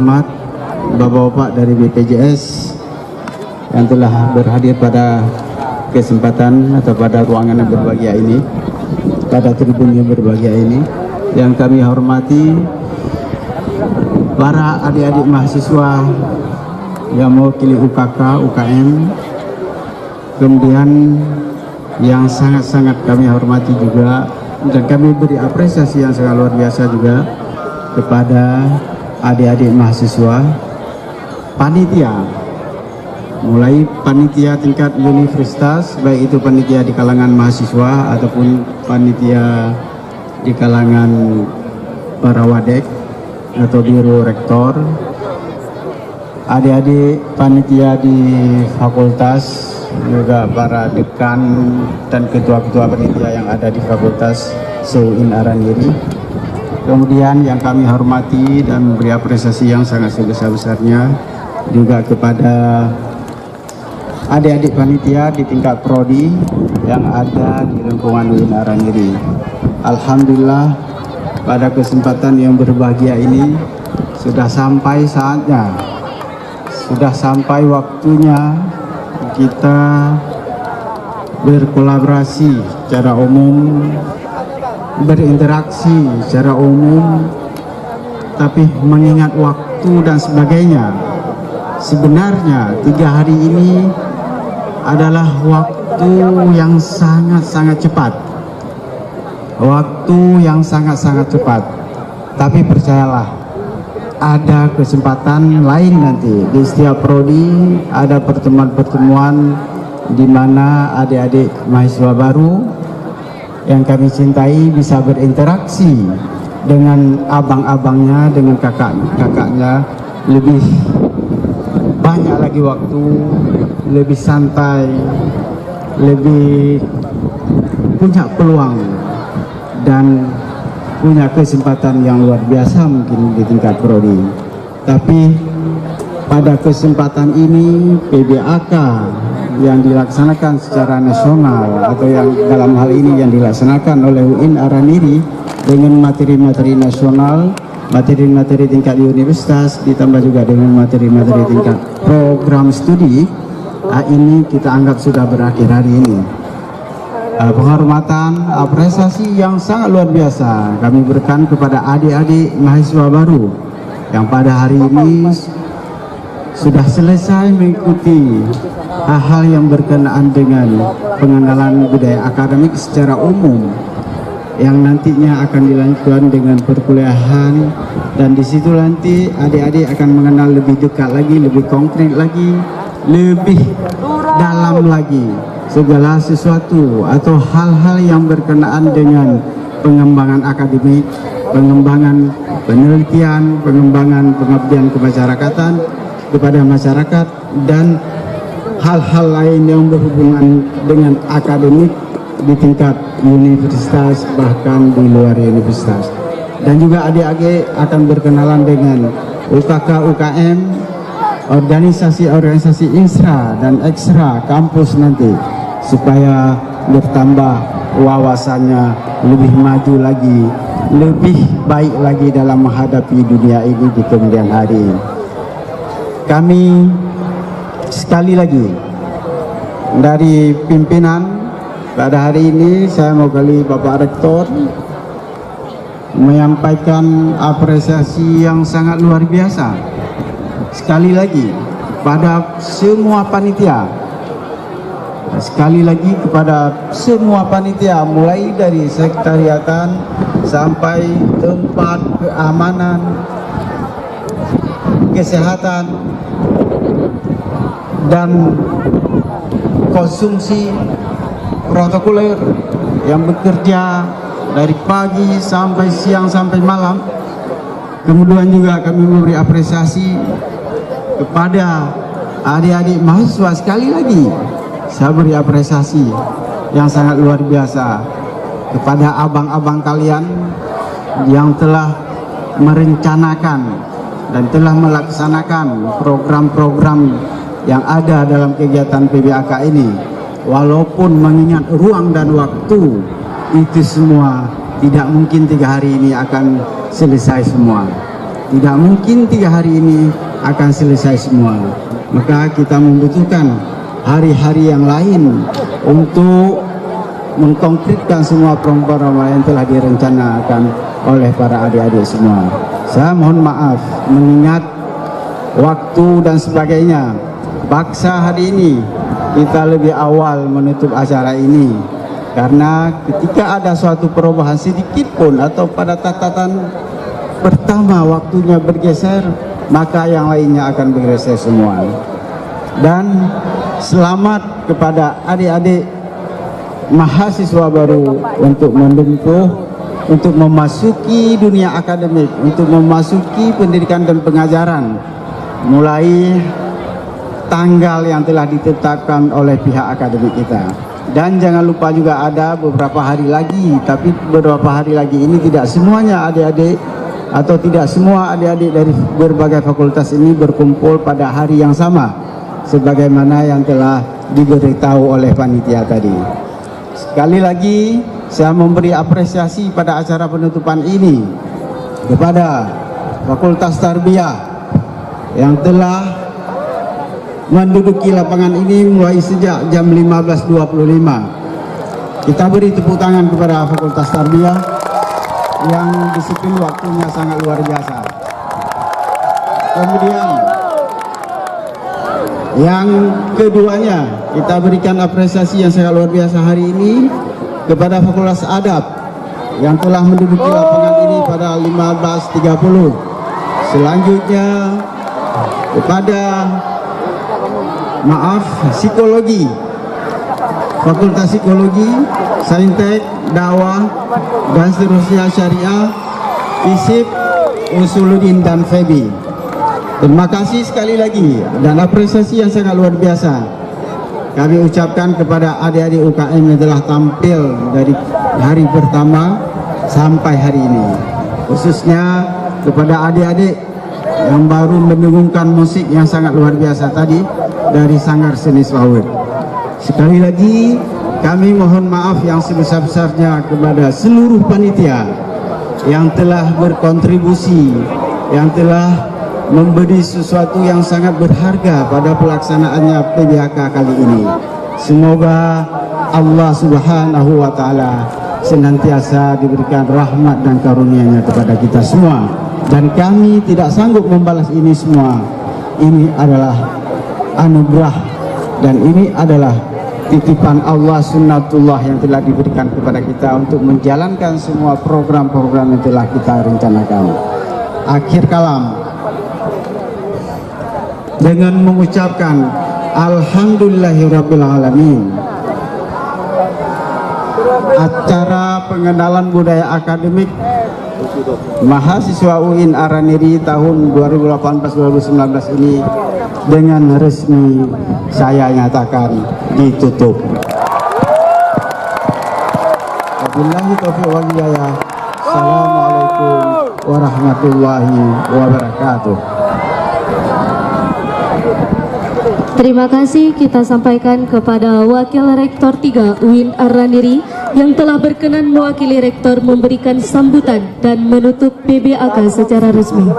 terhormat Bapak-Bapak dari BPJS yang telah berhadir pada kesempatan atau pada ruangan yang berbahagia ini, pada tribun yang berbahagia ini. Yang kami hormati para adik-adik mahasiswa yang mewakili UKK, UKM, kemudian yang sangat-sangat kami hormati juga dan kami beri apresiasi yang sangat luar biasa juga kepada adik-adik mahasiswa, panitia, mulai panitia tingkat universitas, baik itu panitia di kalangan mahasiswa ataupun panitia di kalangan para wadek atau biro rektor, adik-adik panitia di fakultas, juga para dekan dan ketua-ketua panitia yang ada di fakultas SUIN Araniri. Kemudian yang kami hormati dan memberi apresiasi yang sangat sebesar-besarnya juga kepada adik-adik panitia di tingkat prodi yang ada di lingkungan UIN Araniri. Alhamdulillah, pada kesempatan yang berbahagia ini sudah sampai saatnya, sudah sampai waktunya kita berkolaborasi secara umum, berinteraksi secara umum, tapi mengingat waktu dan sebagainya. Sebenarnya 3 hari ini adalah waktu yang sangat-sangat cepat, waktu yang sangat-sangat cepat. Tapi percayalah, ada kesempatan lain nanti di setiap prodi, ada pertemuan-pertemuan di mana adik-adik mahasiswa baru yang kami cintai bisa berinteraksi dengan abang-abangnya, dengan kakak-kakaknya, lebih banyak lagi waktu, lebih santai, lebih punya peluang dan punya kesempatan yang luar biasa mungkin di tingkat prodi. Tapi pada kesempatan ini PBAK yang dilaksanakan secara nasional atau yang dalam hal ini yang dilaksanakan oleh UIN Araniri dengan materi-materi nasional, materi-materi tingkat di universitas, ditambah juga dengan materi-materi tingkat program studi, ini kita anggap sudah berakhir hari ini. Penghormatan, apresiasi yang sangat luar biasa kami berikan kepada adik-adik mahasiswa baru yang pada hari ini sudah selesai mengikuti hal-hal yang berkenaan dengan pengenalan budaya akademik secara umum, yang nantinya akan dilanjutkan dengan perkuliahan, dan di situ nanti adik-adik akan mengenal lebih dekat lagi, lebih konkret lagi, lebih dalam lagi segala sesuatu atau hal-hal yang berkenaan dengan pengembangan akademik, pengembangan penelitian, pengembangan pengabdian kemasyarakatan kepada masyarakat, dan hal-hal lain yang berhubungan dengan akademik di tingkat universitas bahkan di luar universitas. Dan juga adik-adik akan berkenalan dengan UKK, UKM, organisasi-organisasi instra dan ekstra kampus nanti, supaya bertambah wawasannya, lebih maju lagi, lebih baik lagi dalam menghadapi dunia ini di kemudian hari. Kami sekali lagi dari pimpinan pada hari ini, saya mewakili Bapak Rektor menyampaikan apresiasi yang sangat luar biasa sekali lagi pada semua panitia, sekali lagi kepada semua panitia, mulai dari sekretariatan sampai tempat keamanan, kesehatan, dan konsumsi protokoler yang bekerja dari pagi sampai siang sampai malam. Kemudian juga kami memberi apresiasi kepada adik-adik mahasiswa. Sekali lagi saya beri apresiasi yang sangat luar biasa kepada abang-abang kalian yang telah merencanakan dan telah melaksanakan program-program yang ada dalam kegiatan PBAK ini. Walaupun mengingat ruang dan waktu, itu semua tidak mungkin 3 hari ini akan selesai semua. Tidak mungkin 3 hari ini akan selesai semua. Maka kita membutuhkan hari-hari yang lain untuk mengkonkretkan semua program yang telah direncanakan oleh para adik-adik semua. Saya mohon maaf mengingat waktu dan sebagainya. Paksa hari ini kita lebih awal menutup acara ini, karena ketika ada suatu perubahan sedikit pun atau pada catatan pertama waktunya bergeser, maka yang lainnya akan bergeser semua. Dan selamat kepada adik-adik mahasiswa baru untuk menempuh, untuk memasuki dunia akademik, untuk memasuki pendidikan dan pengajaran mulai tanggal yang telah ditetapkan oleh pihak akademik kita. Dan jangan lupa juga ada beberapa hari lagi, tapi beberapa hari lagi ini tidak semuanya adik-adik atau tidak semua adik-adik dari berbagai fakultas ini berkumpul pada hari yang sama sebagaimana yang telah diberitahu oleh panitia tadi. Sekali lagi saya memberi apresiasi pada acara penutupan ini kepada Fakultas Tarbiyah yang telah menduduki lapangan ini mulai sejak jam 15.25. Kita beri tepuk tangan kepada Fakultas Tarbiyah yang disiplin waktunya sangat luar biasa. Kemudian yang keduanya, kita berikan apresiasi yang sangat luar biasa hari ini kepada Fakultas Adab yang telah menduduki lapangan ini pada 15.30. Selanjutnya kepada psikologi, Fakultas Psikologi, Saintek, Dakwah, dan seterusnya, Syariah, FISIP, Usuluddin, dan FEBI. Terima kasih sekali lagi dan apresiasi yang sangat luar biasa kami ucapkan kepada adik-adik UKM yang telah tampil dari hari pertama sampai hari ini, khususnya kepada adik-adik yang baru mendengungkan musik yang sangat luar biasa tadi dari Sanggar Seni Swawet. Sekali lagi kami mohon maaf yang sebesar-besarnya kepada seluruh panitia yang telah berkontribusi, yang telah memberi sesuatu yang sangat berharga pada pelaksanaannya PBHK kali ini. Semoga Allah Subhanahu wa Ta'ala senantiasa diberikan rahmat dan karunia-Nya kepada kita semua, dan kami tidak sanggup membalas ini semua. Ini adalah anugerah dan ini adalah titipan Allah, sunnatullah yang telah diberikan kepada kita untuk menjalankan semua program-program yang telah kita rencanakan. Akhir kalam dengan mengucapkan alhamdulillahirrabbilalamin, acara pengenalan budaya akademik mahasiswa UIN Araniri tahun 2018-2019 ini dengan resmi saya nyatakan ditutup. Wabillahi taufiq wal hidayah. Assalamualaikum warahmatullahi wabarakatuh. Terima kasih kita sampaikan kepada Wakil Rektor 3 UIN Araniri yang telah berkenan mewakili Rektor memberikan sambutan dan menutup PBAK secara resmi.